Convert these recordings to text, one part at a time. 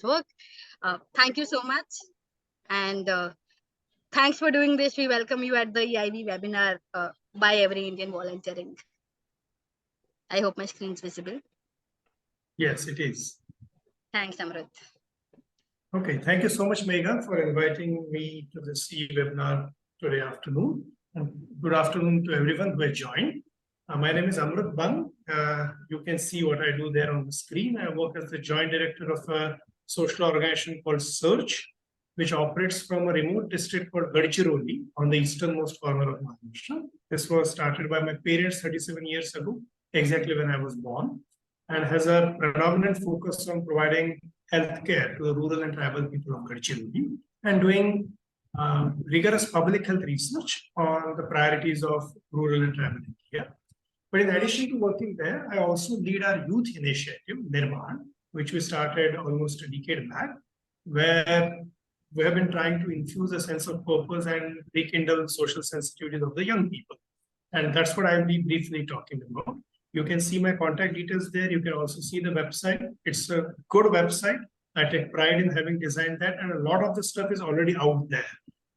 work. Thank you so much. And thanks for doing this. We welcome you at the EIV webinar by Every Indian Volunteering. I hope my screen is visible. Yes, it is. Thanks, Amrut. Okay, thank you so much, Megha, for inviting me to this e-webinar today afternoon. And good afternoon to everyone who has joined. My name is Amrut Bang. You can see what I do there on the screen. I work as the Joint Director of a social organization called Search, which operates from a remote district called Gadchiroli on the easternmost corner of Maharashtra. This was started by my parents 37 years ago, exactly when I was born, and has a predominant focus on providing healthcare to the rural and tribal people of Gadchiroli and doing rigorous public health research on the priorities of rural and tribal India. But in addition to working there, I also lead our youth initiative, NIRMAN, which we started almost a decade back, where we have been trying to infuse a sense of purpose and rekindle social sensitivities of the young people. And that's what I'll be briefly talking about. You can see my contact details there. You can also see the website. It's a good website. I take pride in having designed that, and a lot of the stuff is already out there.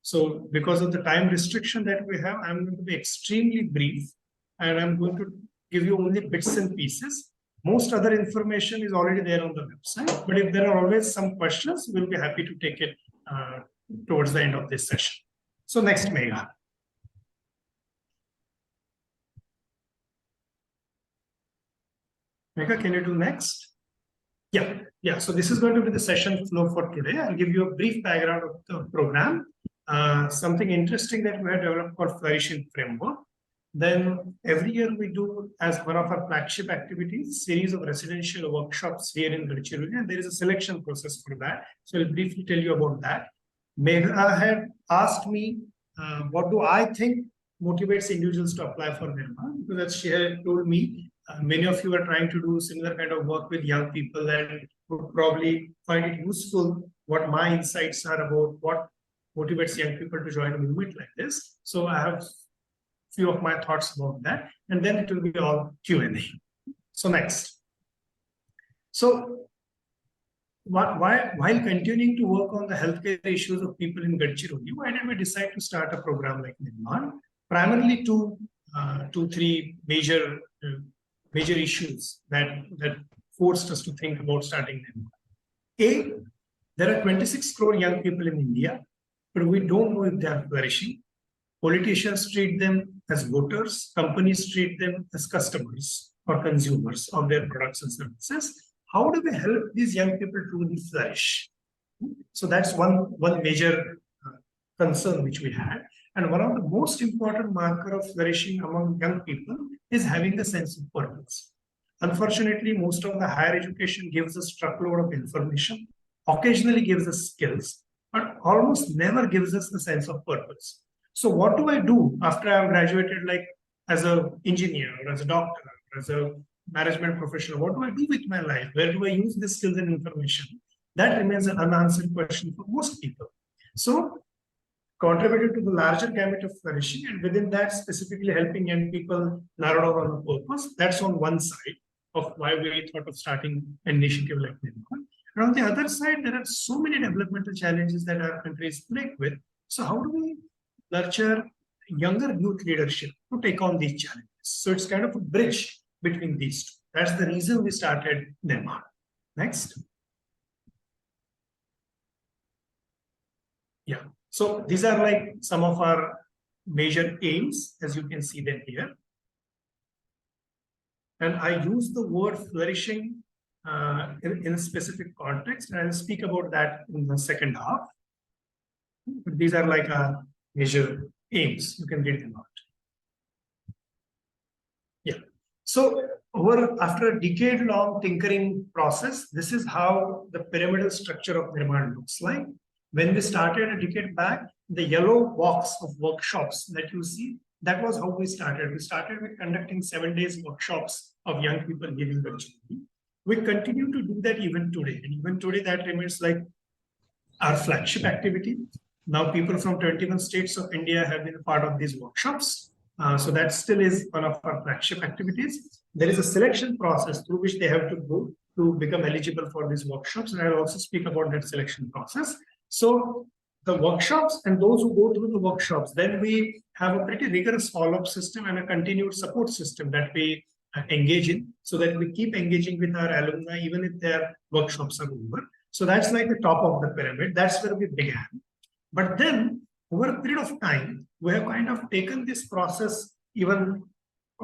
So because of the time restriction that we have, I'm going to be extremely brief, and I'm going to give you only bits and pieces. Most other information is already there on the website, but if there are always some questions, we'll be happy to take it towards the end of this session. So next, Megha. Megha, can you do next? Yeah. So this is going to be the session flow for today. I'll give you a brief background of the program. Something interesting that we have developed called Flourishing framework. Then every year we do, as one of our flagship activities, series of residential workshops here in Gadchiroli, and there is a selection process for that. So I'll briefly tell you about that. Megha had asked me, what do I think motivates individuals to apply for NIRMAN? Because as she had told me, many of you are trying to do similar kind of work with young people and would probably find it useful what my insights are about what motivates young people to join a movement like this. So I have few of my thoughts about that, and then it will be all Q&A. So next. So while continuing to work on the healthcare issues of people in Gadchiroli, why did we decide to start a program like NIRMAN? Primarily three major issues that forced us to think about starting NIRMAN. There are 26 crore young people in India, but we don't know if they are flourishing. Politicians treat them as voters, companies treat them as customers or consumers of their products and services. How do we help these young people truly flourish? So that's one major concern which we had. And one of the most important marker of flourishing among young people is having a sense of purpose. Unfortunately, most of the higher education gives us truckload of information, occasionally gives us skills, but almost never gives us a sense of purpose. So what do I do after I've graduated, like as an engineer or as a doctor or as a management professional? What do I do with my life? Where do I use the skills and information? That remains an unanswered question for most people. So contributed to the larger gamut of flourishing, and within that specifically helping young people narrow down on a purpose. That's on one side of why we thought of starting an initiative like NIRMAN. And on the other side, there are so many developmental challenges that our country is plagued with. So how do we nurture younger youth leadership to take on these challenges? So it's kind of a bridge between these two. That's the reason we started NIRMAN. Next. Yeah. So these are like some of our major aims, as you can see them here. And I use the word flourishing in a specific context, and I'll speak about that in the second half. But these are like our major aims. You can read them out. Yeah. So after a decade-long tinkering process, this is how the pyramidal structure of NIRMAN looks like. When we started a decade back, the yellow box of workshops that you see, that was how we started. We started with conducting 7 days workshops of young people giving virtually. We continue to do that even today. And even today, that remains like our flagship activity. Now people from 21 states of India have been a part of these workshops. So that still is one of our flagship activities. There is a selection process through which they have to go to become eligible for these workshops. And I'll also speak about that selection process. So the workshops and those who go through the workshops, then we have a pretty rigorous follow-up system and a continued support system that we engage in, so that we keep engaging with our alumni even if their workshops are over. So that's like the top of the pyramid. That's where we began. But then over a period of time, we have kind of taken this process even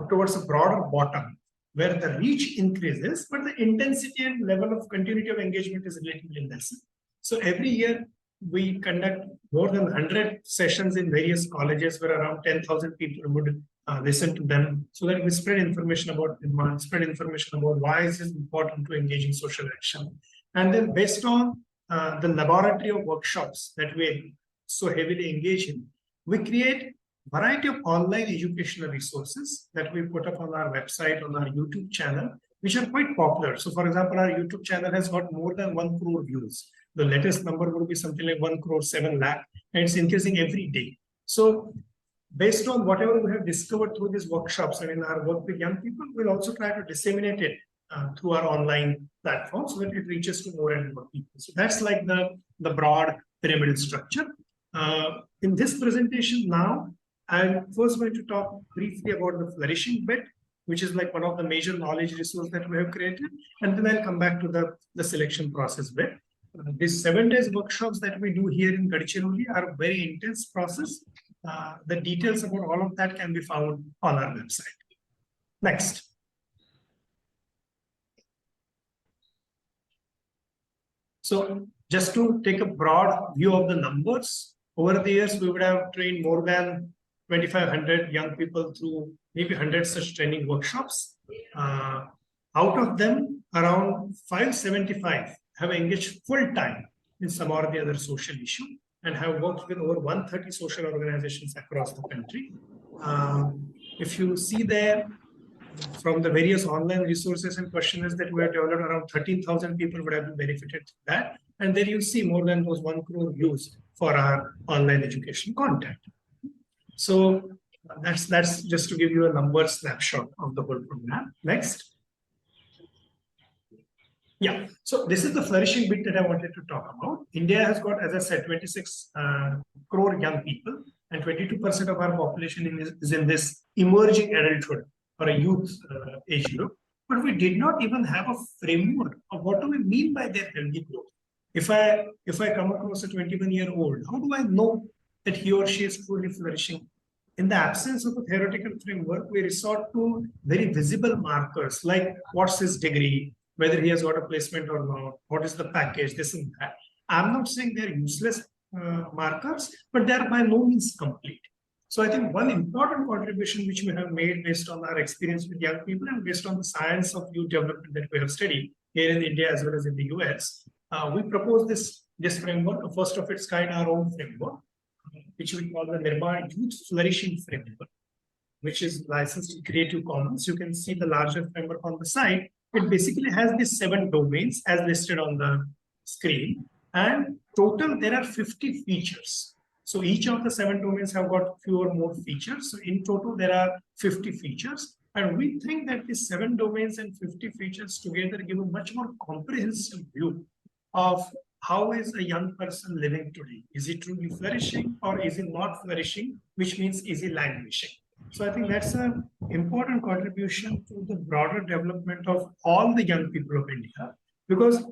towards a broader bottom, where the reach increases, but the intensity and level of continuity of engagement is relatively less. So every year we conduct more than 100 sessions in various colleges where around 10,000 people would listen to them, so that we spread information about NIRMAN, spread information about why is it important to engage in social action. And then based on the laboratory of workshops that we so heavily engage in, we create a variety of online educational resources that we put up on our website, on our YouTube channel, which are quite popular. So for example, our YouTube channel has got more than 1 crore views. The latest number would be something like 1 crore 7 lakh, and it's increasing every day. So based on whatever we have discovered through these workshops and in our work with young people, we'll also try to disseminate it through our online platform so that it reaches to more and more people. So that's like the broad pyramidal structure. In this presentation now, I'm first going to talk briefly about the flourishing bit, which is like one of the major knowledge resources that we have created. And then I'll come back to the selection process bit. These 7 days workshops that we do here in Gadchiroli are a very intense process. The details about all of that can be found on our website. Next. So just to take a broad view of the numbers, over the years, we would have trained more than 2,500 young people through maybe 100 such training workshops. Out of them, around 575 have engaged full-time in some or the other social issue and have worked with over 130 social organizations across the country. If you see there, from the various online resources and questionnaires that we have developed, around 13,000 people would have been benefited from that. And then you see more than those 1 crore views for our online education content. So that's just to give you a number snapshot of the whole program. Next. Yeah, so this is the flourishing bit that I wanted to talk about. India has got, as I said, 26 crore young people, and 22% of our population is in this emerging adulthood or a youth age group. But we did not even have a framework of what do we mean by their healthy growth. If I come across a 21-year-old, how do I know that he or she is truly flourishing? In the absence of a theoretical framework, we resort to very visible markers like what's his degree, whether he has got a placement or not, what is the package, this and that. I'm not saying they're useless markers, but they're by no means complete. So I think one important contribution which we have made based on our experience with young people and based on the science of youth development that we have studied here in India as well as in the US, we propose this framework, a first of its kind, our own framework, which we call the NIRMAN Youth Flourishing Framework, which is licensed in Creative Commons. You can see the larger framework on the side. It basically has these 7 domains as listed on the screen. And total, there are 50 features. So each of the 7 domains have got few or more features. So in total, there are 50 features. And we think that these 7 domains and 50 features together give a much more comprehensive view of how is a young person living today. Is he truly flourishing or is he not flourishing, which means is he languishing? So I think that's an important contribution to the broader development of all the young people of India, because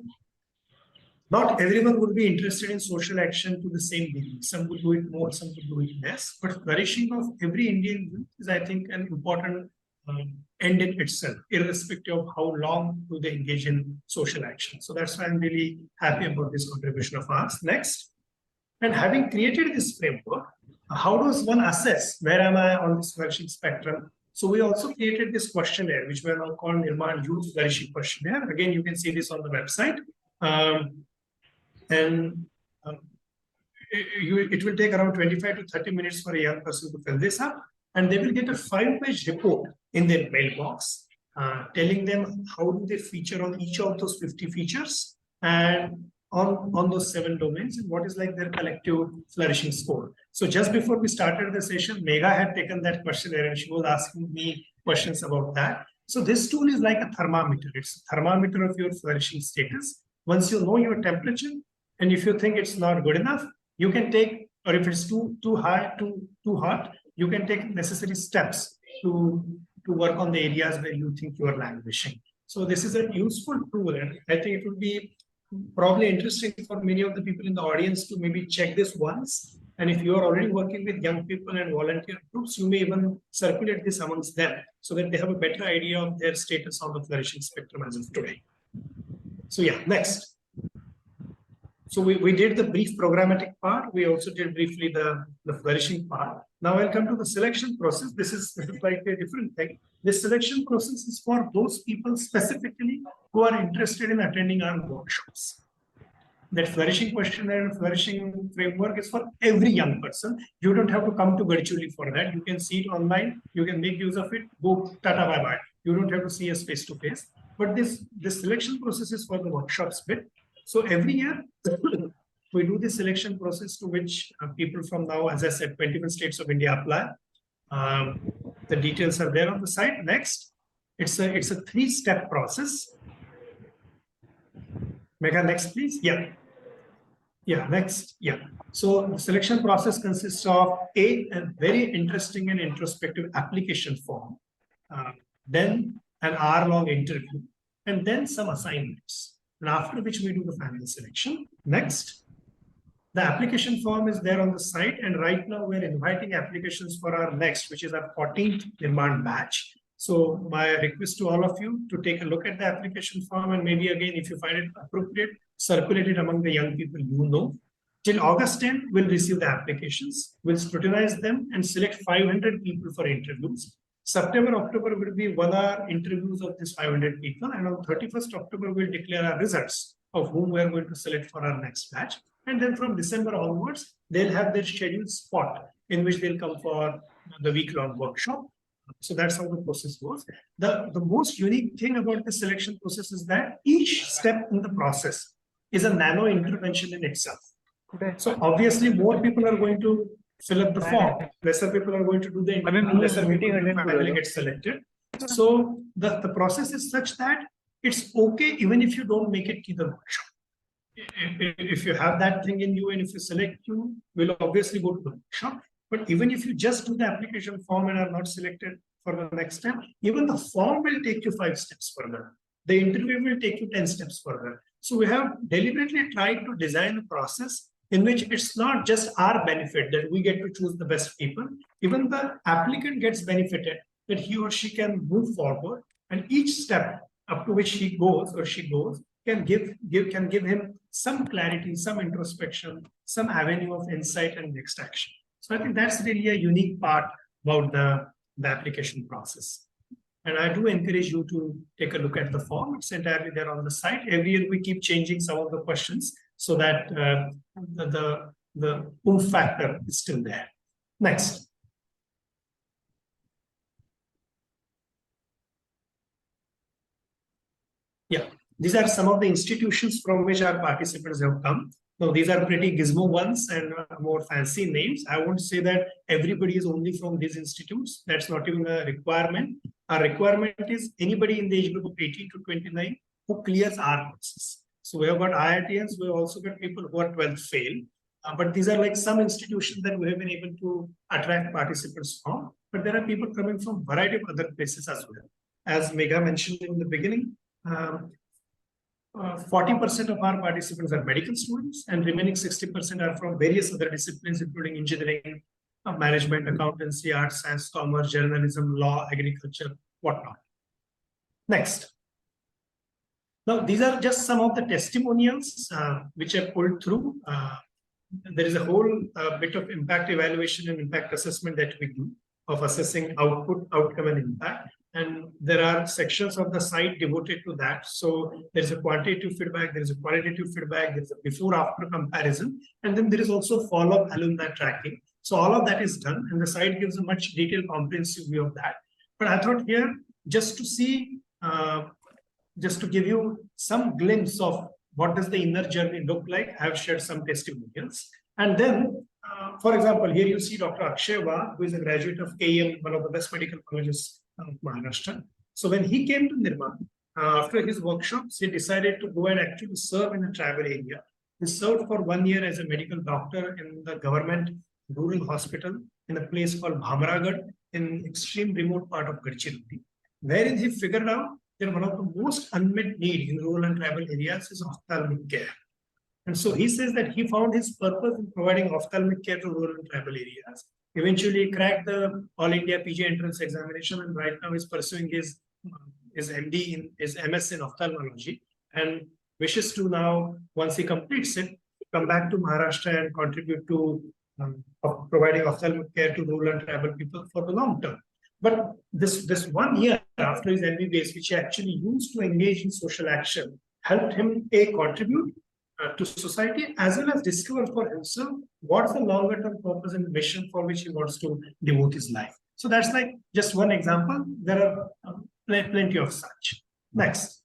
not everyone would be interested in social action to the same degree. Some would do it more, some would do it less. But flourishing of every Indian youth is, I think, an important end in itself, irrespective of how long do they engage in social action. So that's why I'm really happy about this contribution of ours. Next. And having created this framework, how does one assess where am I on this flourishing spectrum? So we also created this questionnaire, which we are now called NIRMAN Youth Flourishing Questionnaire. Again, you can see this on the website. It will take around 25 to 30 minutes for a young person to fill this up. And they will get a 5-page report in their mailbox telling them how do they feature on each of those 50 features and on those 7 domains and what is like their collective flourishing score. So just before we started the session, Megha had taken that questionnaire and she was asking me questions about that. So this tool is like a thermometer. It's a thermometer of your flourishing status. Once you know your temperature, and if you think it's not good enough, you can take, or if it's too high, too hot, you can take necessary steps to work on the areas where you think you are languishing. So this is a useful tool, and I think it would be probably interesting for many of the people in the audience to maybe check this once. And if you are already working with young people and volunteer groups, you may even circulate this amongst them so that they have a better idea of their status on the flourishing spectrum as of today. So yeah, next. So we did the brief programmatic part. We also did briefly the flourishing part. Now I'll come to the selection process. This is slightly a different thing. This selection process is for those people specifically who are interested in attending our workshops. That flourishing questionnaire and flourishing framework is for every young person. You don't have to come to Gadchuli for that. You can see it online. You can make use of it. Go tata bye bye. You don't have to see us face to face. But this selection process is for the workshops bit. So every year we do the selection process to which people from now, as I said, 21 states of India apply. The details are there on the site. Next, it's a 3-step process. Megha, next, please. Yeah, next. Yeah. So the selection process consists of a very interesting and introspective application form, then an hour-long interview, and then some assignments. And after which we do the final selection. Next, the application form is there on the site, and right now we're inviting applications for our next, which is our 14th NIRMAN batch. So my request to all of you to take a look at the application form, and maybe again, if you find it appropriate, circulate it among the young people you know. Till August 10, we'll receive the applications, we'll scrutinize them and select 500 people for interviews. September, October will be 1-hour interviews of these 500 people, and on 31st October, we'll declare our results of whom we're going to select for our next batch. And then from December onwards, they'll have their scheduled spot in which they'll come for the week-long workshop. So that's how the process goes. The most unique thing about the selection process is that each step in the process is a nano intervention in itself. So obviously, more people are going to fill up the form. Lesser people are going to do the interview. Lesser people will finally get selected. So the process is such that it's okay even if you don't make it to the workshop. If you have that thing in you and if you select, you will obviously go to the workshop. But even if you just do the application form and are not selected for the next step, even the form will take you 5 steps further. The interview will take you 10 steps further. So we have deliberately tried to design a process in which it's not just our benefit that we get to choose the best people. Even the applicant gets benefited that he or she can move forward, and each step up to which he goes or she goes can give him some clarity, some introspection, some avenue of insight and next action. So I think that's really a unique part about the application process. And I do encourage you to take a look at the form. It's entirely there on the site. Every year we keep changing some of the questions so that the oomph factor is still there. Next. Yeah, these are some of the institutions from which our participants have come. Now, these are pretty gizmo ones and more fancy names. I won't say that everybody is only from these institutes. That's not even a requirement. Our requirement is anybody in the age group of 18 to 29 who clears our courses. So we have got IITians, we have also got people who are 12th fail. But these are like some institutions that we have been able to attract participants from. But there are people coming from a variety of other places as well. As Megha mentioned in the beginning, 40% of our participants are medical students, and remaining 60% are from various other disciplines, including engineering, management, accountancy, arts, science, commerce, journalism, law, agriculture, whatnot. Next. Now, these are just some of the testimonials which I pulled through. There is a whole bit of impact evaluation and impact assessment that we do of assessing output, outcome, and impact. And there are sections of the site devoted to that. So there's a quantitative feedback, there's a qualitative feedback, there's a before-after comparison, and then there is also follow-up alumni tracking. So all of that is done, and the site gives a much detailed, comprehensive view of that. But I thought here, just to see, just to give you some glimpse of what does the inner journey look like, I have shared some testimonials. And then, for example, here you see Dr. Akshay Wagh, who is a graduate of KM, one of the best medical colleges of Maharashtra. So when he came to NIRMAN, after his workshops, he decided to go and actually serve in a tribal area. He served for 1 year as a medical doctor in the government rural hospital in a place called Bhamragad in extreme remote part of Gadchiroli, wherein he figured out that one of the most unmet need in rural and tribal areas is ophthalmic care. And so he says that he found his purpose in providing ophthalmic care to rural and tribal areas. Eventually, he cracked the All India PG entrance examination, and right now is pursuing his MD in his MS in ophthalmology, and wishes to now, once he completes it, come back to Maharashtra and contribute to providing ophthalmic care to rural and tribal people for the long term. But this 1 year after his MBBS, which he actually used to engage in social action, helped him contribute to society as well as discover for himself what's the longer term purpose and mission for which he wants to devote his life. So that's like just one example. There are plenty of such. Next.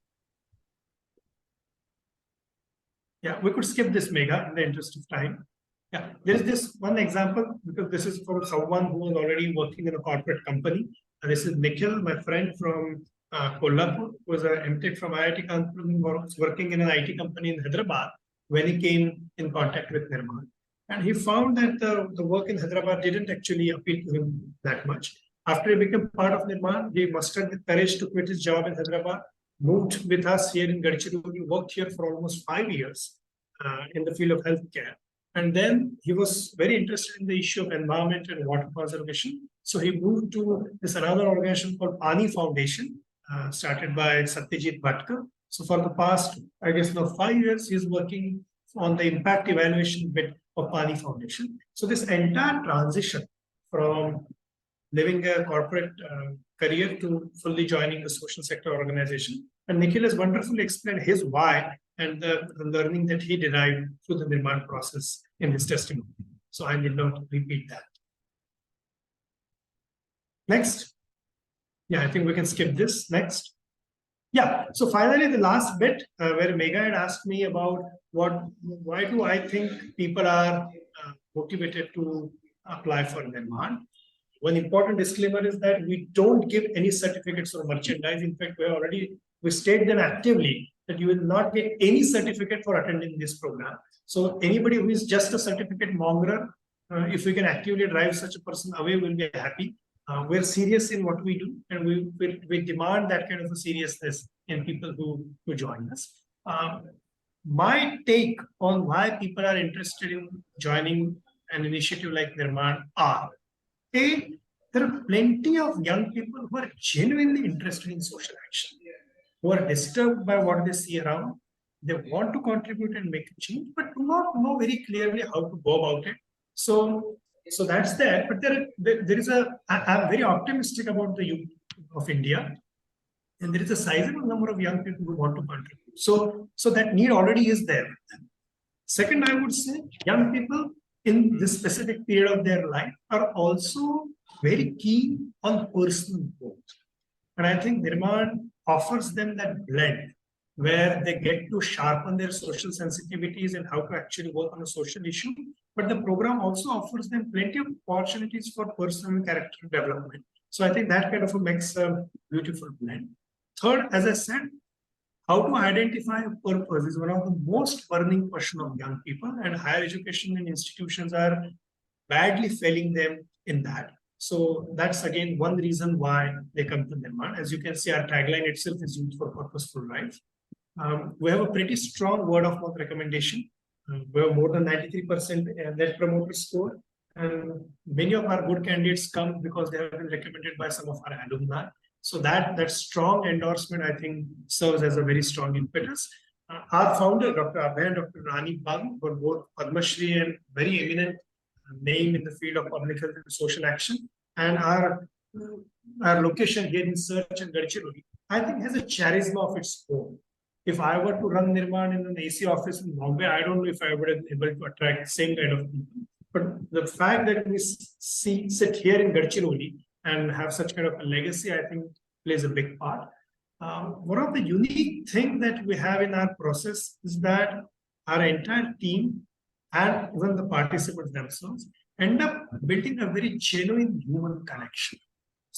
Yeah, we could skip this Megha in the interest of time. Yeah, there's this one example because this is from someone who is already working in a corporate company. And this is Nikhil, my friend from Kolhapur, who was an MTech from IIT Kanpur, was working in an IT company in Hyderabad when he came in contact with NIRMAN. And he found that the work in Hyderabad didn't actually appeal to him that much. After he became part of NIRMAN, he mustered the courage to quit his job in Hyderabad, moved with us here in Gadchiroli, worked here for almost 5 years in the field of healthcare. And then he was very interested in the issue of environment and water conservation. So he moved to this another organization called Pani Foundation, started by Satyajit Bhatkar. So for the past, I guess, 5 years, he's working on the impact evaluation bit of Pani Foundation. So this entire transition from living a corporate career to fully joining the social sector organization. And Nikhil has wonderfully explained his why and the learning that he derived through the NIRMAN process in his testimony. So I did not repeat that. Next. Yeah, I think we can skip this. Next. Yeah, so finally, the last bit where Megha had asked me about why do I think people are motivated to apply for NIRMAN. One important disclaimer is that we don't give any certificates or merchandise. In fact, we state them actively that you will not get any certificate for attending this program. So anybody who is just a certificate monger, if we can actively drive such a person away, we'll be happy. We're serious in what we do, and we demand that kind of a seriousness in people who join us. My take on why people are interested in joining an initiative like NIRMAN are, there are plenty of young people who are genuinely interested in social action, who are disturbed by what they see around. They want to contribute and make a change, but do not know very clearly how to go about it. So that's there. But there is I'm very optimistic about the youth of India, and there is a sizable number of young people who want to contribute. So that need already is there. Second, I would say young people in this specific period of their life are also very keen on personal growth. And I think NIRMAN offers them that blend where they get to sharpen their social sensitivities and how to actually work on a social issue. But the program also offers them plenty of opportunities for personal character development. So I think that kind of makes a beautiful blend. Third, as I said, how to identify a purpose is one of the most burning question of young people, and higher education and institutions are badly failing them in that. So that's again one reason why they come to NIRMAN. As you can see, our tagline itself is Youth for Purposeful Life. We have a pretty strong word of mouth recommendation. We have more than 93% net promoter score. And many of our good candidates come because they have been recommended by some of our alumni. So that strong endorsement, I think, serves as a very strong impetus. Our founder, Dr. Abhay and Dr. Amrut Bang, were both Padma Shri and very eminent name in the field of public health and social action. And our location here in Search and Gadchiroli, I think, has a charisma of its own. If I were to run NIRMAN in an AC office in Bombay, I don't know if I would have been able to attract the same kind of people. But the fact that we sit here in Gadchiroli and have such kind of a legacy, I think, plays a big part. One of the unique things that we have in our process is that our entire team and even the participants themselves end up building a very genuine human connection.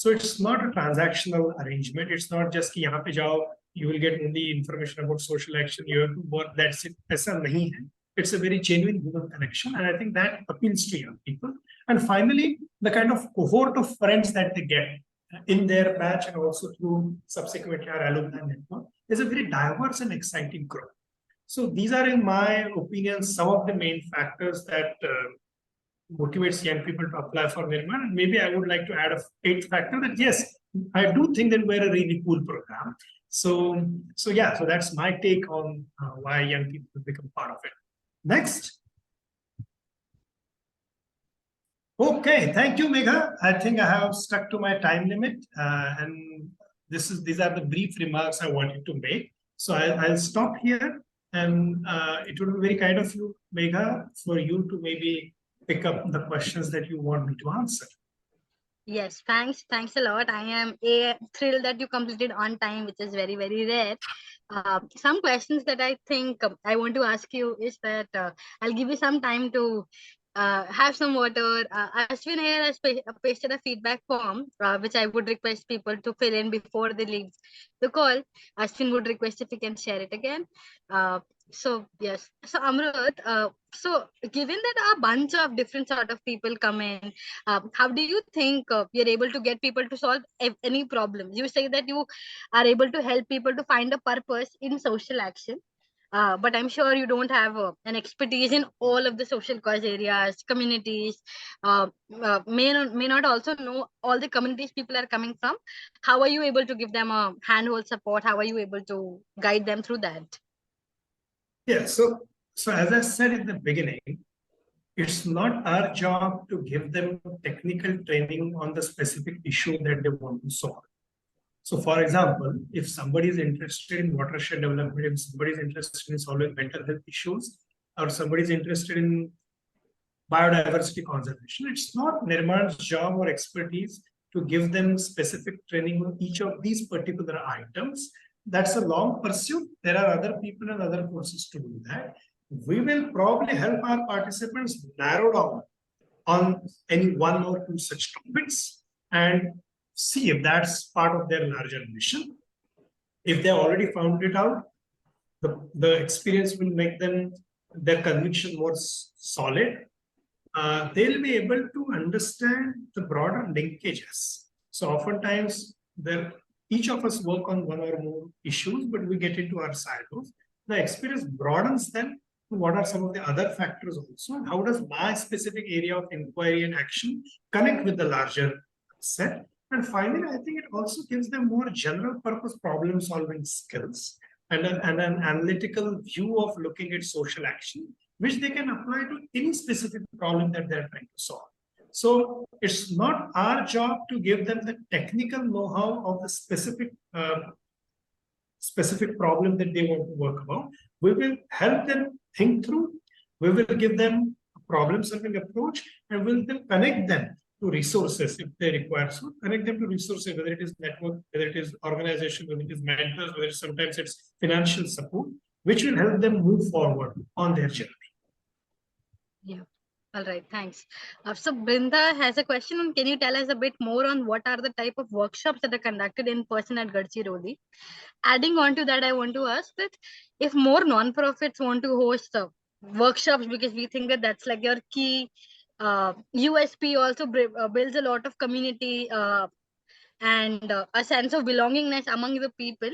So it's not a transactional arrangement. It's not just कि यहाँ पे जाओ, you will get only information about social action. You have to work. That's it. ऐसा नहीं है. It's a very genuine human connection, and I think that appeals to young people. And finally, the kind of cohort of friends that they get in their batch and also through subsequently our alumni network is a very diverse and exciting group. So these are, in my opinion, some of the main factors that motivates young people to apply for NIRMAN. And maybe I would like to add a eighth factor that yes, I do think that we're a really cool program. So that's my take on why young people become part of it. Next. Okay, thank you, Megha. I think I have stuck to my time limit, and these are the brief remarks I wanted to make. So I'll stop here, and it would be very kind of you, Megha, for you to maybe pick up the questions that you want me to answer. Yes, thanks a lot. I am thrilled that you completed on time, which is very, very rare. Some questions that I think I want to ask you is that I'll give you some time to have some water. Ashwin here has pasted a feedback form, which I would request people to fill in before they leave the call. Ashwin would request if we can share it again. So yes, so Amrut, so given that a bunch of different sort of people come in, how do you think you're able to get people to solve any problems? You say that you are able to help people to find a purpose in social action. But I'm sure you don't have an expertise in all of the social cause areas, communities, may not also know all the communities people are coming from. How are you able to give them a handhold support? How are you able to guide them through that? Yeah, so as I said in the beginning, it's not our job to give them technical training on the specific issue that they want to solve. So, for example, if somebody is interested in watershed development, if somebody is interested in solving mental health issues, or somebody is interested in biodiversity conservation, it's not NIRMAN's job or expertise to give them specific training on each of these particular items. That's a long pursuit. There are other people and other courses to do that. We will probably help our participants narrow down on any one or two such topics and see if that's part of their larger mission. If they already found it out, the experience will make their conviction more solid. They'll be able to understand the broader linkages. So oftentimes, each of us work on one or more issues, but we get into our silos. The experience broadens them to what are some of the other factors also, and how does my specific area of inquiry and action connect with the larger set. And finally, I think it also gives them more general purpose problem solving skills and an analytical view of looking at social action, which they can apply to any specific problem that they're trying to solve. So it's not our job to give them the technical know-how of the specific problem that they want to work about. We will help them think through. We will give them a problem-solving approach, and we'll then connect them to resources if they require. So connect them to resources, whether it is network, whether it is organization, whether it is mentors, whether sometimes it's financial support, which will help them move forward on their journey. Yeah. All right, thanks. So Brinda has a question. Can you tell us a bit more on what are the type of workshops that are conducted in person at Gadchiroli? Adding on to that, I want to ask that if more non-profits want to host workshops, because we think that that's like your key USP, also builds a lot of community and a sense of belongingness among the people.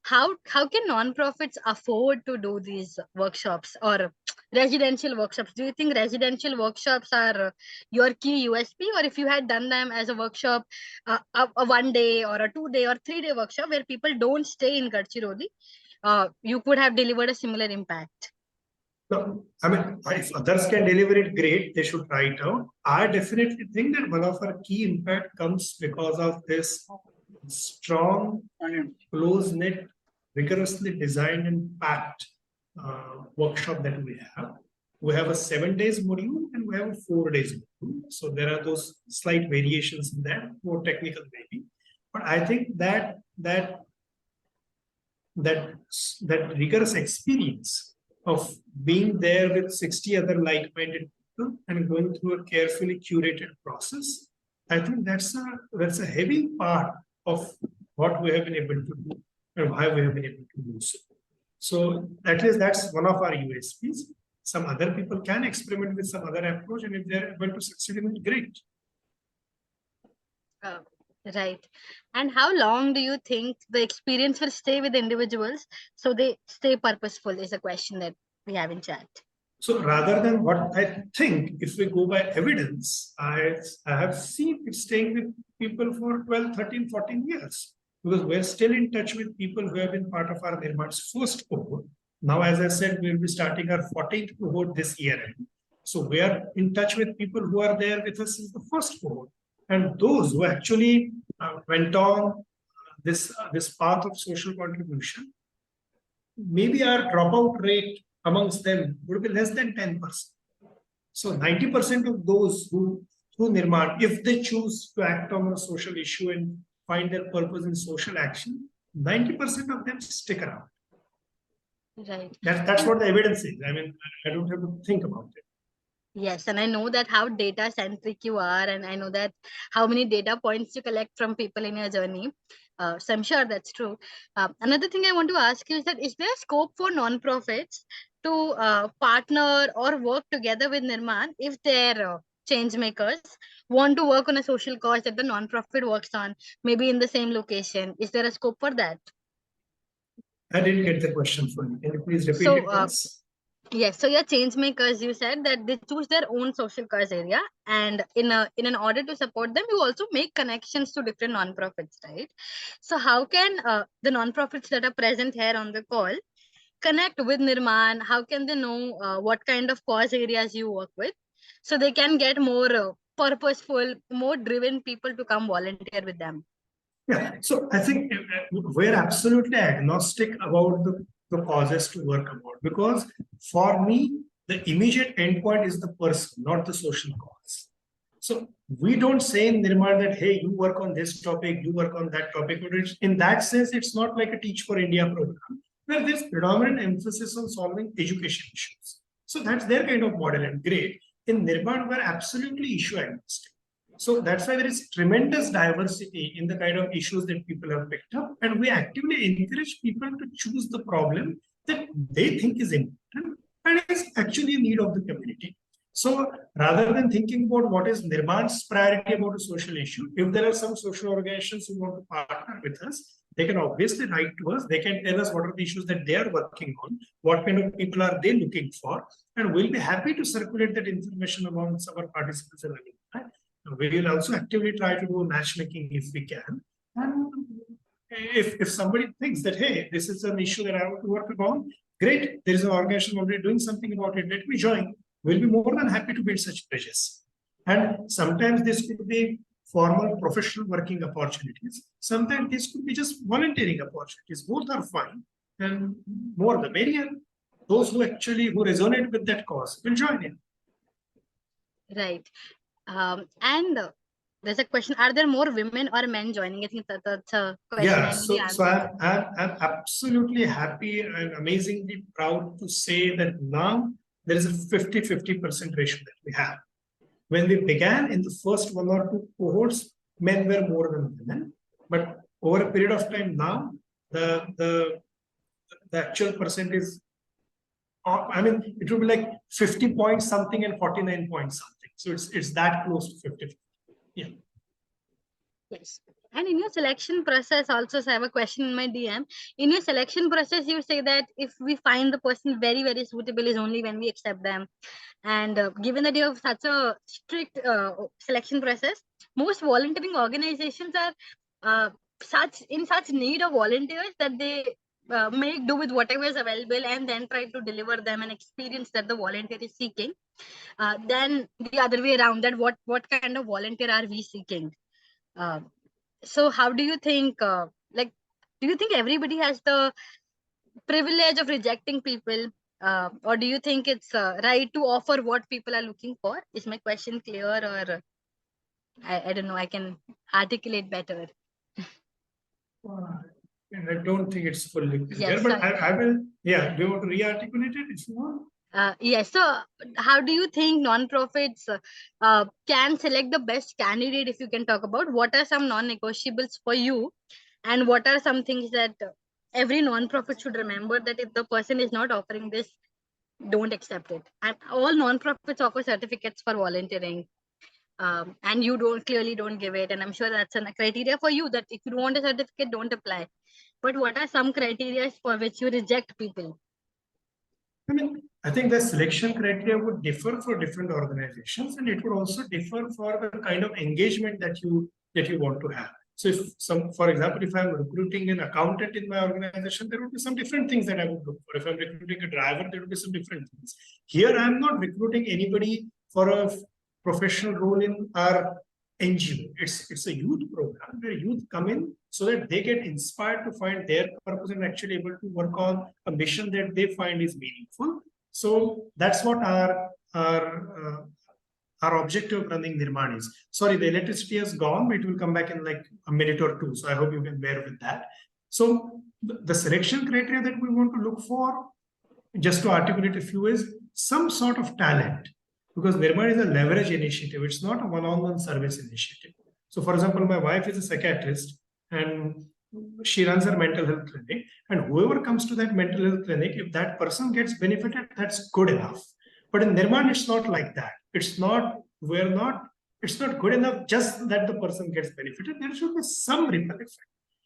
How can non-profits afford to do these workshops or residential workshops? Do you think residential workshops are your key USP, or if you had done them as a workshop, a 1 day or a 2 day or 3 day workshop where people don't stay in Gadchiroli, you could have delivered a similar impact? No, I mean, if others can deliver it, great, they should try it out. I definitely think that one of our key impact comes because of this strong, close-knit, rigorously designed and packed workshop that we have. We have a 7 days module and we have a 4 days module. So there are those slight variations in that, more technical maybe. But I think that rigorous experience of being there with 60 other like-minded people and going through a carefully curated process, I think that's a heavy part of what we have been able to do and why we have been able to do so. So that's one of our USPs. Some other people can experiment with some other approach, and if they're able to succeed in it, great. Right. And how long do you think the experience will stay with individuals so they stay purposeful is a question that we have in chat. So rather than what I think, if we go by evidence, I have seen it staying with people for 12, 13, 14 years. Because we're still in touch with people who have been part of our NIRMAN's first cohort. Now, as I said, we'll be starting our 14th cohort this year. So we are in touch with people who are there with us since the first cohort. And those who actually went on this path of social contribution, maybe our dropout rate amongst them would be less than 10%. So 90% of those who through NIRMAN, if they choose to act on a social issue and find their purpose in social action, 90% of them stick around. Right. That's what the evidence is. I mean, I don't have to think about it. Yes, and I know that how data centric you are, and I know that how many data points you collect from people in your journey. So I'm sure that's true. Another thing I want to ask you is that is there scope for nonprofits to partner or work together with NIRMAN if their change makers want to work on a social cause that the nonprofit works on, maybe in the same location? Is there a scope for that? I didn't get the question for you. Can you please repeat it once? Yes, so your change makers, you said that they choose their own social cause area, and in an order to support them, you also make connections to different nonprofits, right? So how can the nonprofits that are present here on the call connect with NIRMAN? How can they know what kind of cause areas you work with, so they can get more purposeful, more driven people to come volunteer with them? Yeah, so I think we're absolutely agnostic about the causes to work about, because for me, the immediate endpoint is the person, not the social cause. So we don't say in NIRMAN that, hey, you work on this topic, you work on that topic. In that sense, it's not like a Teach for India program, where there's predominant emphasis on solving education issues. So that's their kind of model, and great. In NIRMAN, we're absolutely issue agnostic. So that's why there is tremendous diversity in the kind of issues that people have picked up. And we actively encourage people to choose the problem that they think is important and is actually a need of the community. So rather than thinking about what is NIRMAN's priority about a social issue, if there are some social organizations who want to partner with us, they can obviously write to us. They can tell us what are the issues that they are working on, what kind of people are they looking for, and we'll be happy to circulate that information amongst our participants and alumni. We will also actively try to do matchmaking if we can. And if somebody thinks that, hey, this is an issue that I want to work upon, great, there is an organization already doing something about it, let me join. We'll be more than happy to build such bridges. And sometimes this could be formal professional working opportunities. Sometimes this could be just volunteering opportunities. Both are fine. And more the merrier. Those who resonate with that cause will join in. Right. And there's a question: are there more women or men joining? I think that's a question. Yeah, so I'm absolutely happy and amazingly proud to say that now there is a 50-50% ratio that we have. When we began in the first 1 or 2 cohorts, men were more than women. But over a period of time now, the actual percent is, I mean, it will be like 50 point something and 49 point something. So it's that close to 50. Yeah. Yes. And in your selection process, also, so I have a question in my DM. In your selection process, you say that if we find the person very, very suitable is only when we accept them. And given that you have such a strict selection process, most volunteering organizations are such need of volunteers that they make do with whatever is available and then try to deliver them an experience that the volunteer is seeking. Then the other way around, that what kind of volunteer are we seeking? So how do you think, do you think everybody has the privilege of rejecting people? Or do you think it's right to offer what people are looking for? Is my question clear, or I don't know, I can articulate better? And I don't think it's fully clear, Yes, but I will, yeah, do you want to re-articulate it if you want? Yes. So, how do you think non-profits can select the best candidate? If you can talk about what are some non-negotiables for you, and what are some things that every non-profit should remember, that if the person is not offering this, don't accept it. And all non-profits offer certificates for volunteering, and you don't give it. And I'm sure that's a criteria for you, that if you don't want a certificate, don't apply. But what are some criteria for which you reject people? I mean, I think the selection criteria would differ for different organizations, and it would also differ for the kind of engagement that you want to have. So, if some, for example, if I'm recruiting an accountant in my organization, there would be some different things that I would look for. If I'm recruiting a driver, there would be some different things. Here, I'm not recruiting anybody for a professional role in our NGO. It's a youth program where youth come in so that they get inspired to find their purpose and actually able to work on a mission that they find is meaningful. So that's what our objective of running NIRMAN is. Sorry, the electricity has gone. It will come back in like a minute or two. So I hope you can bear with that. So the selection criteria that we want to look for, just to articulate a few, is some sort of talent, because NIRMAN is a leverage initiative. It's not a one-on-one service initiative. So, for example, my wife is a psychiatrist and she runs her mental health clinic. And whoever comes to that mental health clinic, if that person gets benefited, that's good enough. But in NIRMAN, it's not like that. It's not good enough just that the person gets benefited. There should be some ripple effect.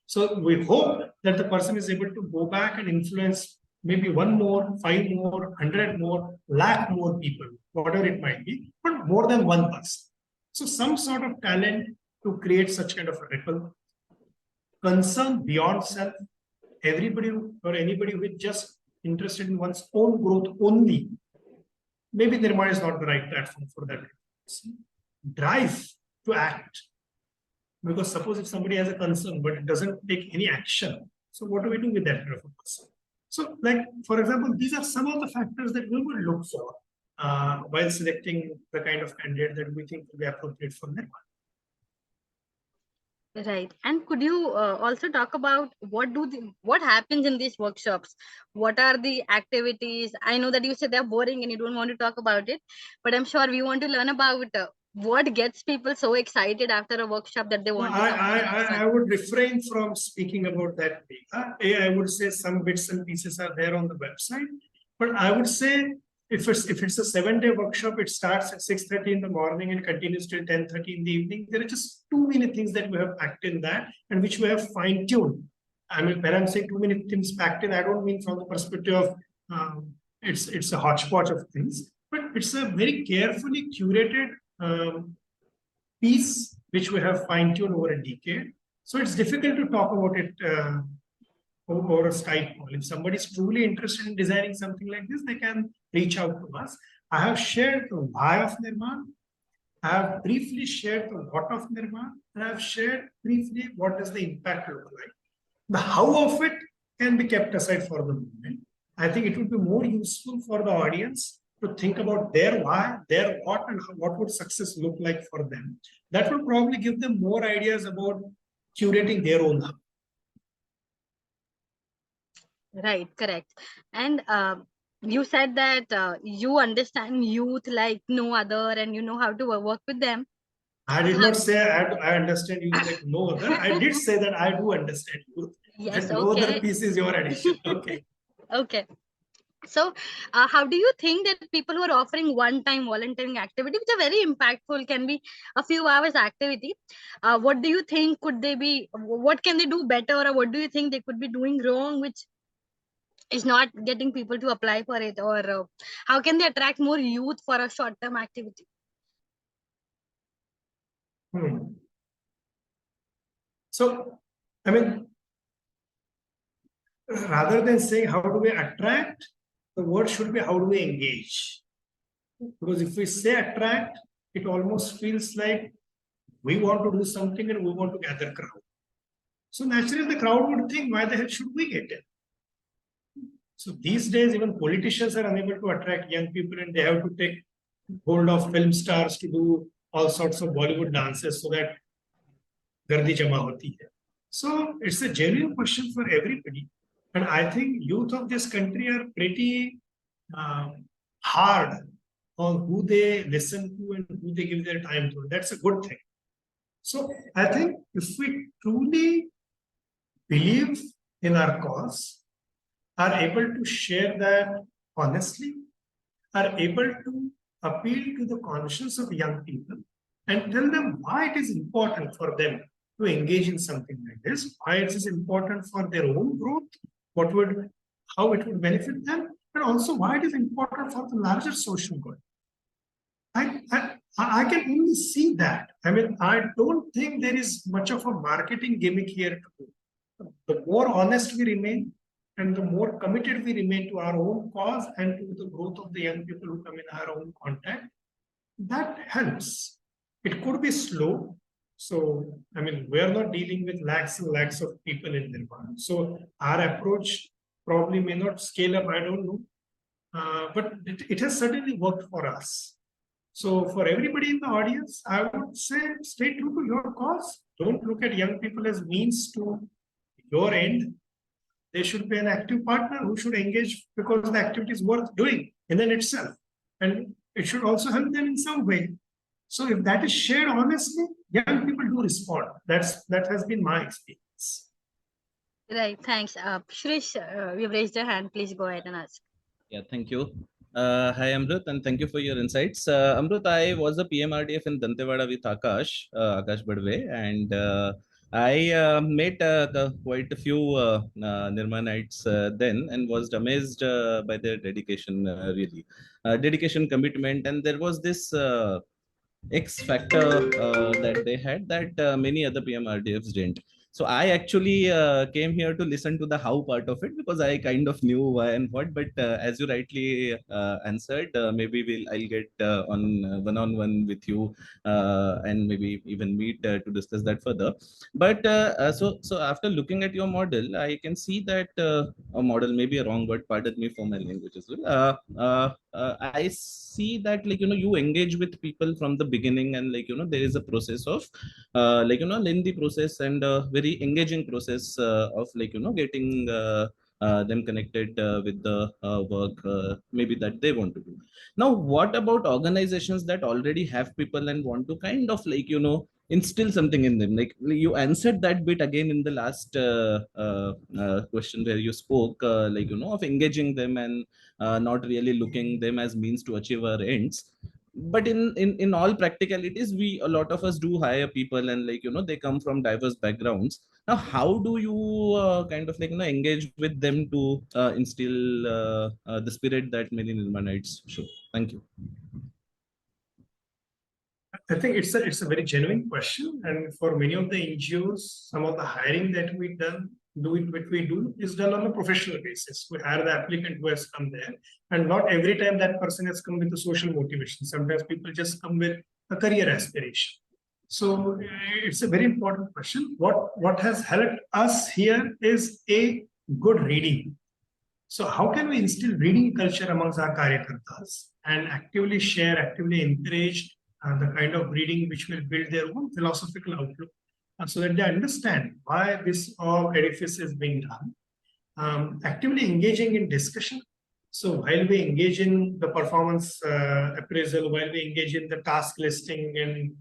So we hope that the person is able to go back and influence maybe one more, 5 more, 100 more, lakh more people, whatever it might be, but more than one person. So some sort of talent to create such kind of a ripple. Concern beyond self. Everybody or anybody who is just interested in one's own growth only, maybe NIRMAN is not the right platform for that. Drive to act. Because suppose if somebody has a concern but it doesn't take any action, so what do we do with that kind of a person? So, like, for example, these are some of the factors that we will look for while selecting the kind of candidate that we think will be appropriate for NIRMAN. Right. And could you also talk about what happens in these workshops? What are the activities? I know that you said they're boring and you don't want to talk about it, but I'm sure we want to learn about what gets people so excited after a workshop that they want to come to the next one. I would refrain from speaking about that data. I would say some bits and pieces are there on the website, but I would say if it's a 7-day workshop, it starts at 6:30 in the morning and continues till 10:30 in the evening. There are just too many things that we have packed in that and which we have fine-tuned. I mean, when I'm saying too many things packed in, I don't mean from the perspective of it's a hodgepodge of things, but it's a very carefully curated piece which we have fine-tuned over a decade. So it's difficult to talk about it over a Skype call. If somebody is truly interested in designing something like this, they can reach out to us. I have shared the why of NIRMAN. I have briefly shared the what of NIRMAN, and I have shared briefly what does the impact look like. The how of it can be kept aside for the moment. I think it would be more useful for the audience to think about their why, their what, and what would success look like for them. That will probably give them more ideas about curating their own hub. Right, correct. And you said that you understand youth like no other and you know how to work with them. I did not say I understand youth like no other. I did say that I do understand youth. Yes, That no other okay. piece is your addition. Okay. Okay. So, how do you think that people who are offering one-time volunteering activity, which are very impactful, can be a few hours activity? What do you think could they be? What can they do better, or what do you think they could be doing wrong, which is not getting people to apply for it? Or how can they attract more youth for a short-term activity? So, I mean, rather than saying how do we attract, the word should be how do we engage? Because if we say attract, it almost feels like we want to do something and we want to gather crowd. So naturally the crowd would think, why the hell should we get it? So these days, even politicians are unable to attract young people and they have to take hold of film stars to do all sorts of Bollywood dances so that gardi jama hoti hai. So it's a genuine question for everybody. And I think youth of this country are pretty hard on who they listen to and who they give their time to. That's a good thing. So I think if we truly believe in our cause, are able to share that honestly, are able to appeal to the conscience of young people and tell them why it is important for them to engage in something like this, why it is important for their own growth, how it would benefit them, and also why it is important for the larger social good. I can only see that. I mean, I don't think there is much of a marketing gimmick here to do. The more honest we remain and the more committed we remain to our own cause and to the growth of the young people who come in our own contact, that helps. It could be slow. So, I mean, we're not dealing with lakhs and lakhs of people in NIRMAN. So, our approach probably may not scale up, I don't know. But it has certainly worked for us. So for everybody in the audience, I would say stay true to your cause. Don't look at young people as means to your end. They should be an active partner who should engage because the activity is worth doing in and itself. And it should also help them in some way. So if that is shared honestly, young people do respond. That has been my experience. Right. Thanks. Shrish, you've raised your hand. Please go ahead and ask. Yeah, thank you. Hi, Amrut, and thank you for your insights. Amrut, I was a PMRDF in Dantewada with Akash Badve, and I met quite a few Nirmanites then and was amazed by their dedication, really. Dedication, commitment, and there was this X factor that they had that many other PMRDFs didn't. So I actually came here to listen to the how part of it because I kind of knew why and what. But as you rightly answered, maybe I'll get on one-on-one with you and maybe even meet to discuss that further. But so after looking at your model, I can see that a model may be a wrong word. Pardon me for my language as well. I see that you engage with people from the beginning and there is a process of lengthy process and very engaging process of getting them connected with the work maybe that they want to do. Now what about organizations that already have people and want to kind of instill something in them? Like you answered that bit again in the last question where you spoke of engaging them and not really looking them as means to achieve our ends. But in all practicalities, a lot of us do hire people and they come from diverse backgrounds. Now how do you kind of engage with them to instill the spirit that many Nirmanites show? Thank you. I think it's a very genuine question, and for many of the NGOs, some of the hiring that we do is done on a professional basis. We hire the applicant who has come there, and not every time that person has come with a social motivation. Sometimes people just come with a career aspiration. So it's a very important question. What has helped us here is a good reading. So how can we instill reading culture amongst our karyakartas and actively share, actively encourage the kind of reading which will build their own philosophical outlook so that they understand why this edifice is being done. Actively engaging in discussion. So while we engage in the performance appraisal, while we engage in the task listing and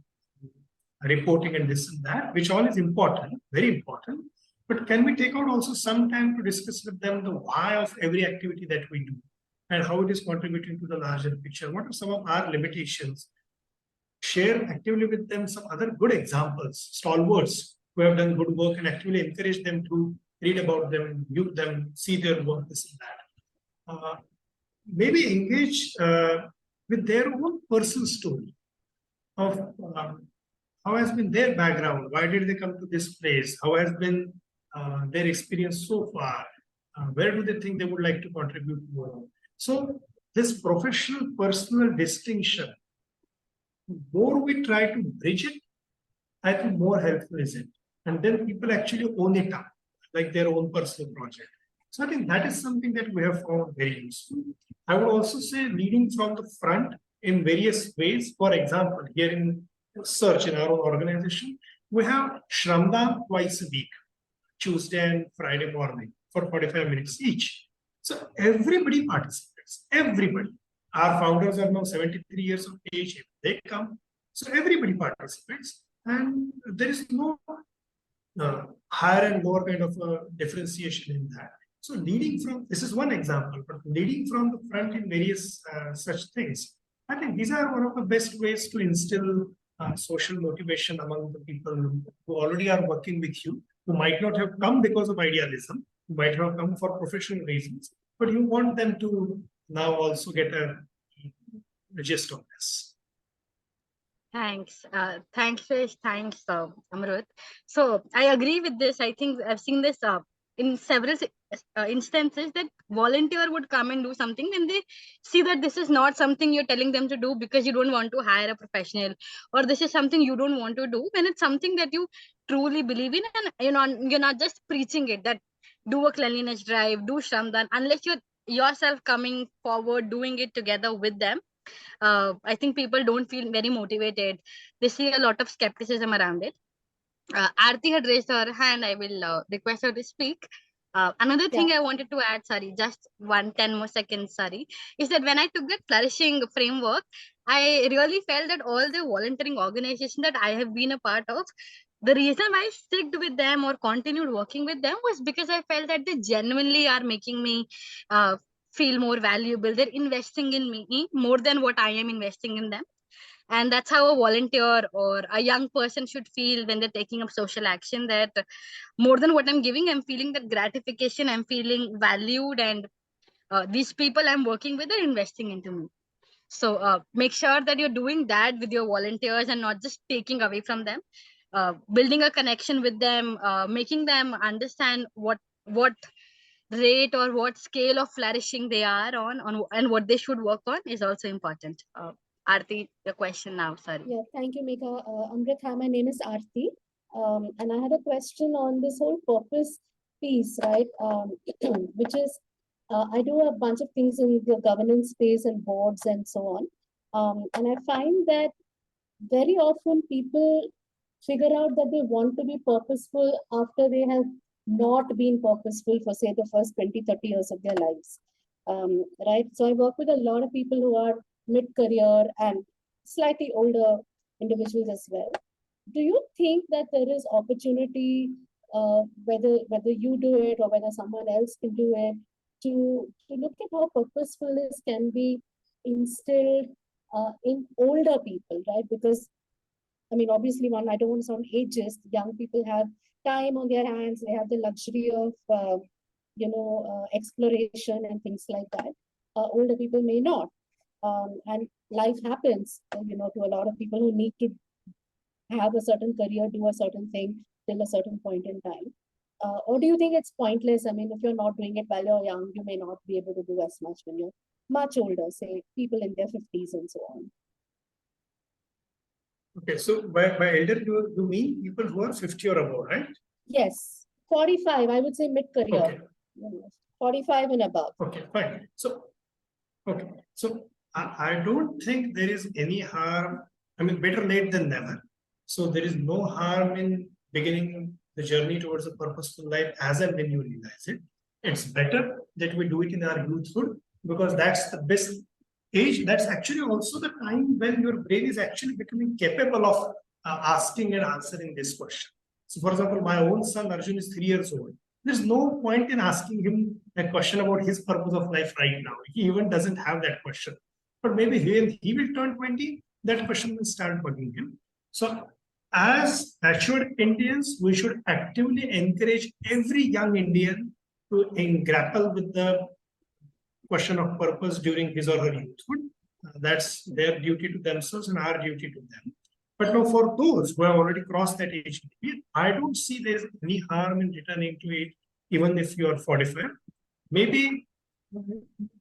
reporting and this and that, which all is important, very important. But can we take out also some time to discuss with them the why of every activity that we do and how it is contributing to the larger picture? What are some of our limitations? Share actively with them some other good examples, stalwarts who have done good work, and actively encourage them to read about them, view them, see their work, this and that. Maybe engage with their own personal story of how has been their background, why did they come to this place, how has been their experience so far, where do they think they would like to contribute more. So this professional personal distinction, the more we try to bridge it, I think more helpful is it. And then people actually own it up, like their own personal project. So I think that is something that we have found very useful. I would also say leading from the front in various ways. For example, here in Search in our own organization, we have Shramdam twice a week, Tuesday and Friday morning for 45 minutes each. So everybody participates, everybody. Our founders are now 73 years of age. If they come, so everybody participates, and there is no higher and lower kind of differentiation in that. So leading from, this is one example, but leading from the front in various such things, I think these are one of the best ways to instill social motivation among the people who already are working with you, who might not have come because of idealism, who might have come for professional reasons, but you want them to now also get a gist of this. Thanks. Thanks, Fish. Thanks, Amrut. So I agree with this. I think I've seen this in several instances that volunteer would come and do something when they see that this is not something you're telling them to do because you don't want to hire a professional, or this is something you don't want to do when it's something that you truly believe in, and you're not just preaching it, that do a cleanliness drive, do Shramdan, unless you're yourself coming forward doing it together with them. I think people don't feel very motivated. They see a lot of skepticism around it. Aarti had raised her hand. I will request her to speak. Another thing I wanted to add, sorry, just 10 more seconds, sorry, is that when I took that flourishing framework, I really felt that all the volunteering organizations that I have been a part of, the reason why I stuck with them or continued working with them was because I felt that they genuinely are making me feel more valuable. They're investing in me more than what I am investing in them. And that's how a volunteer or a young person should feel when they're taking up social action, that more than what I'm giving, I'm feeling that gratification, I'm feeling valued, and these people I'm working with are investing into me. So make sure that you're doing that with your volunteers and not just taking away from them. Building a connection with them, making them understand what rate or what scale of flourishing they are on and what they should work on is also important. Aarti, the question now, sorry. Yeah, thank you, Megha. Amrit, hi, my name is Aarti. And I had a question on this whole purpose piece, right? Which is, I do a bunch of things in the governance space and boards and so on. And I find that very often people figure out that they want to be purposeful after they have not been purposeful for, say, the first 20, 30 years of their lives. Right? So I work with a lot of people who are mid-career and slightly older individuals as well. Do you think that there is opportunity, whether you do it or whether someone else can do it, to look at how purposefulness can be instilled in older people, right? Because, I mean, obviously, I don't want to sound ageist. Young people have time on their hands. They have the luxury of, exploration and things like that. Older people may not. And life happens, to a lot of people who need to have a certain career, do a certain thing till a certain point in time. Or do you think it's pointless? I mean, if you're not doing it while you're young, you may not be able to do as much when you're much older, say people in their 50s and so on. Okay, so by elder, you mean people who are 50 or above, right? Yes, 45, I would say mid-career. Okay. 45 and above. Okay, fine. So, okay, so I don't think there is any harm. I mean, better late than never. So there is no harm in beginning the journey towards a purposeful life as and when you realize it. It's better that we do it in our youthhood, because that's the best age. That's actually also the time when your brain is actually becoming capable of asking and answering this question. So, for example, my own son Arjun is 3 years old. There's no point in asking him a question about his purpose of life right now. He even doesn't have that question. But maybe when he will turn 20, that question will start bugging him. So, as matured Indians, we should actively encourage every young Indian to grapple with the question of purpose during his or her youthhood. That's their duty to themselves and our duty to them. But now, for those who have already crossed that age limit, I don't see there's any harm in returning to it, even if you are 45. Maybe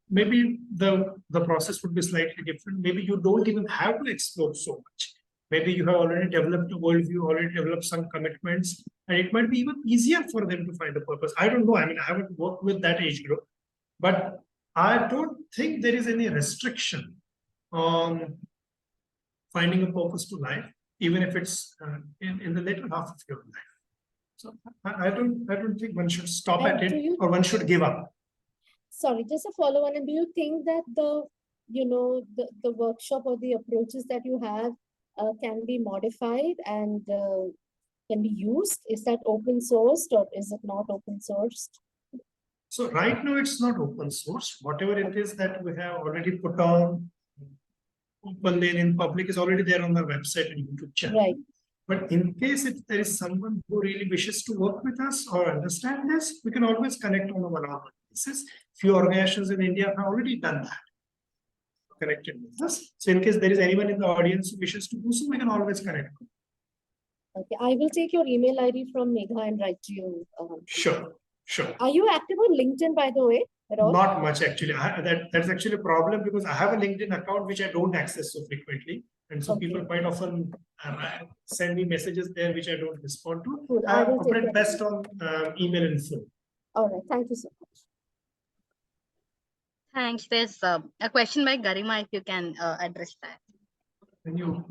the process would be slightly different. Maybe you don't even have to explore so much. Maybe you have already developed a worldview, already developed some commitments, and it might be even easier for them to find a purpose. I don't know. I mean, I haven't worked with that age group, but I don't think there is any restriction on finding a purpose to life, even if it's in the later half of your life. So I don't think one should stop at it or one should give up. Sorry, just a follow-on. And do you think that the the workshop or the approaches that you have can be modified and can be used? Is that open sourced or is it not open sourced? So right now it's not open source. Whatever it is that we have already put on open lane in public is already there on our website and YouTube channel. Right. But in case if there is someone who really wishes to work with us or understand this, we can always connect on a one-on-one basis. Few organizations in India have already done that, connected with us. So in case there is anyone in the audience who wishes to do so, we can always connect. Okay, I will take your email ID from Megha and write to you. Sure, sure. Are you active on LinkedIn, by the way, at all? Not much actually. That's actually a problem because I have a LinkedIn account which I don't access so frequently. And so people quite often send me messages there which I don't respond to. Cool. I operate best on email and phone. All right. Thank you so much. Thanks. There's a question by Garima, if you can address that. Can you?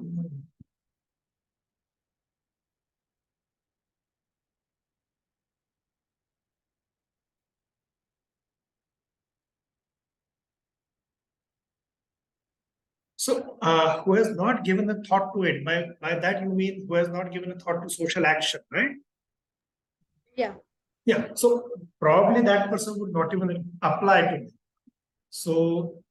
So, who has not given a thought to it? By that you mean who has not given a thought to social action, right? Yeah. Yeah. So probably that person would not even apply to it. So,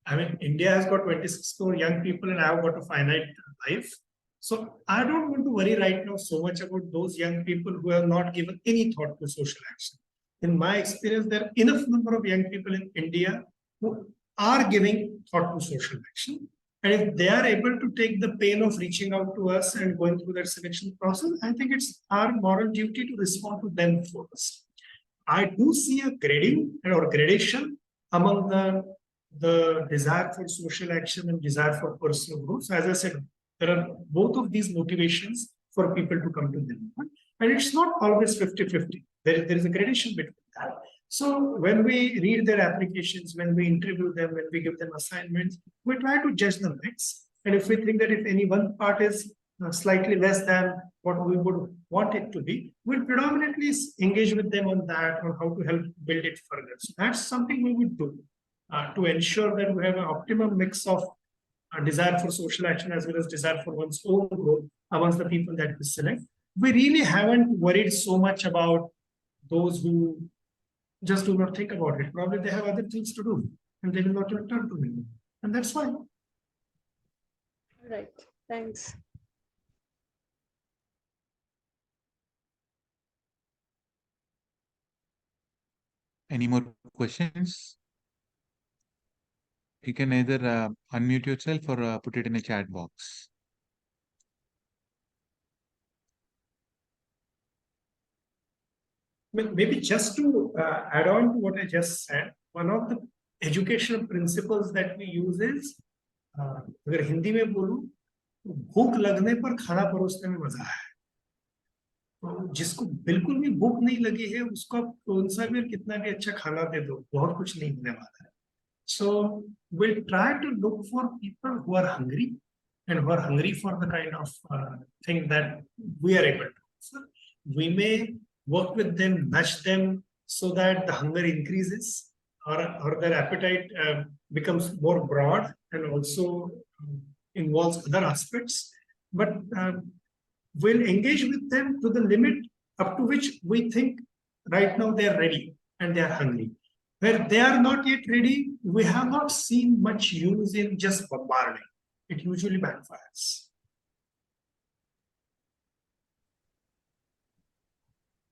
I mean, India has got 26 crore young people and I have got a finite life. So I don't want to worry right now so much about those young people who have not given any thought to social action. In my experience, there are enough number of young people in India who are giving thought to social action. And if they are able to take the pain of reaching out to us and going through that selection process, I think it's our moral duty to respond to them first. I do see a grading or gradation among the desire for social action and desire for personal growth. So as I said, there are both of these motivations for people to come to them. And it's not always 50-50. There is a gradation between that. So when we read their applications, when we interview them, when we give them assignments, we try to judge the mix. And if we think that if any one part is slightly less than what we would want it to be, we'll predominantly engage with them on that, on how to help build it further. So that's something we would do to ensure that we have an optimum mix of desire for social action as well as desire for one's own growth amongst the people that we select. We really haven't worried so much about those who just do not think about it. Probably they have other things to do and they will not return to me. And that's fine. Right. Thanks. Any more questions? You can either unmute yourself or put it in a chat box. Maybe just to add on to what I just said, one of the educational principles that we use is, अगर हिंदी में बोलूं, भूख लगने पर खाना परोसने में मजा है. तो जिसको बिल्कुल भी भूख नहीं लगी है, उसको आप कौन सा भी कितना भी अच्छा खाना दे दो, बहुत कुछ नहीं होने वाला है. So we'll try to look for people who are hungry and who are hungry for the kind of thing that we are able to offer. We may work with them, nudge them so that the hunger increases or their appetite becomes more broad and also involves other aspects. But we'll engage with them to the limit up to which we think right now they are ready and they are hungry. Where they are not yet ready, we have not seen much use in just bombarding. It usually backfires.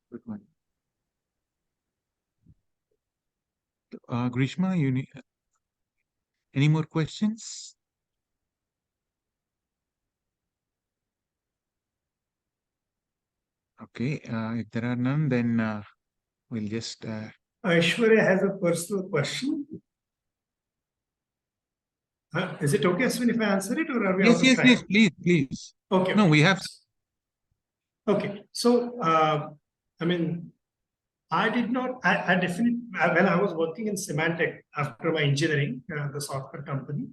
Good one. Grishma, you need any more questions? Okay, if there are none, then we'll just. Aishwarya has a personal question. Is it okay, Ashwin, if I answer it, or are we out of time? Yes, please. Okay. No, we have. Okay, so I mean, I did not. I definitely when I was working in Symantec after my engineering, the software company,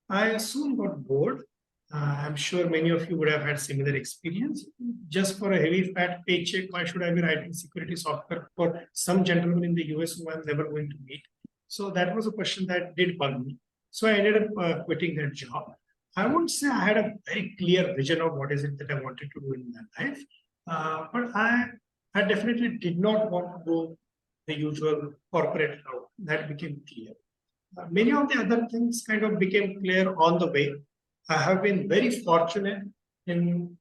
I soon got bored. I'm sure many of you would have had similar experience. Just for a heavy fat paycheck, why should I be writing security software for some gentleman in the US who I'm never going to meet? So that was a question that did bug me. So I ended up quitting that job. I won't say I had a very clear vision of what is it that I wanted to do in my life, but I definitely did not want to go the usual corporate route. That became clear. Many of the other things kind of became clear on the way. I have been very fortunate in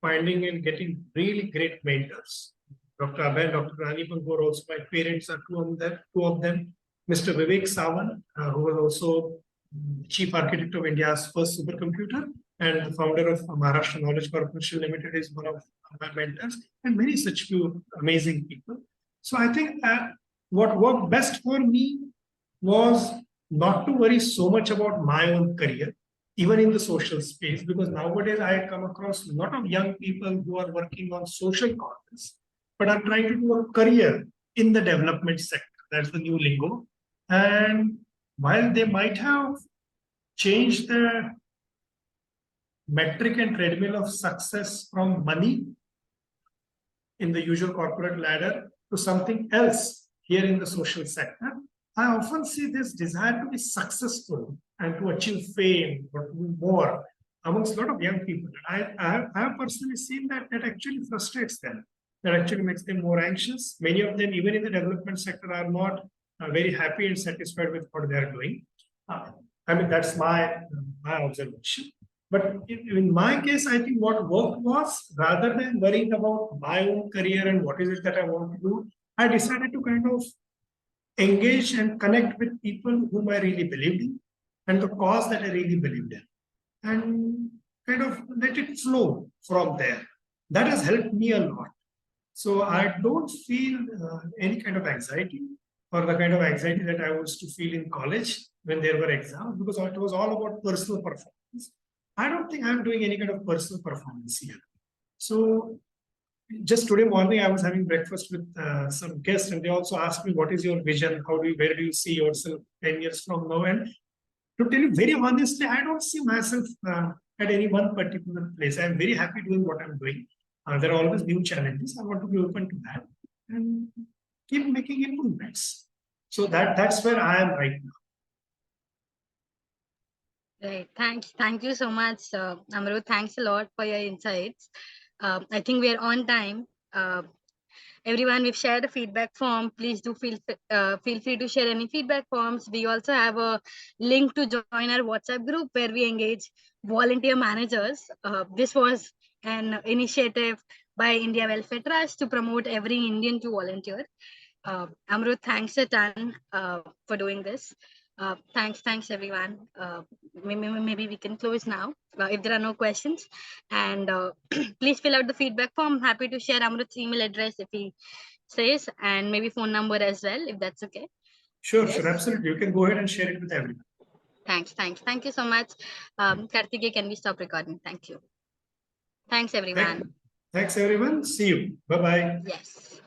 finding and getting really great mentors. Dr. Abhay and Dr. Rani were also my parents are two of them. Mr. Vivek Sawant, who was also Chief Architect of India's first supercomputer and the founder of Maharashtra Knowledge Corporation Limited is one of my mentors, and many such few amazing people. So I think what worked best for me was not to worry so much about my own career, even in the social space, because nowadays I come across a lot of young people who are working on social causes, but are trying to do a career in the development sector. That's the new lingo. And while they might have changed the metric and treadmill of success from money in the usual corporate ladder to something else here in the social sector, I often see this desire to be successful and to achieve fame or to do more amongst a lot of young people. I have personally seen that actually frustrates them. That actually makes them more anxious. Many of them, even in the development sector, are not very happy and satisfied with what they are doing. I mean, that's my observation. But in my case, I think what worked was rather than worrying about my own career and what is it that I want to do, I decided to kind of engage and connect with people whom I really believed in and the cause that I really believed in, and kind of let it flow from there. That has helped me a lot. So I don't feel any kind of anxiety or the kind of anxiety that I used to feel in college when there were exams, because it was all about personal performance. I don't think I'm doing any kind of personal performance here. So just today morning, I was having breakfast with some guests, and they also asked me, "What is your vision? Where do you see yourself 10 years from now?" And to tell you very honestly, I don't see myself at any one particular place. I'm very happy doing what I'm doing. There are always new challenges. I want to be open to that and keep making improvements. So that's where I am right now. Right. Thank you so much, Amrut. Thanks a lot for your insights. I think we are on time. Everyone, we've shared a feedback form. Please do feel free to share any feedback forms. We also have a link to join our WhatsApp group where we engage volunteer managers. This was an initiative by India Welfare Trust to promote every Indian to volunteer. Amrut, thanks a ton for doing this. Thanks everyone. Maybe we can close now if there are no questions. And please fill out the feedback form. I'm happy to share Amrut's email address if he says, and maybe phone number as well, if that's okay. Sure, Yes. sure, absolutely. You can go ahead and share it with everyone. Thanks. Thank you so much. Karthike, can we stop recording? Thank you. Thanks everyone. Thanks everyone. See you. Bye-bye. Yes.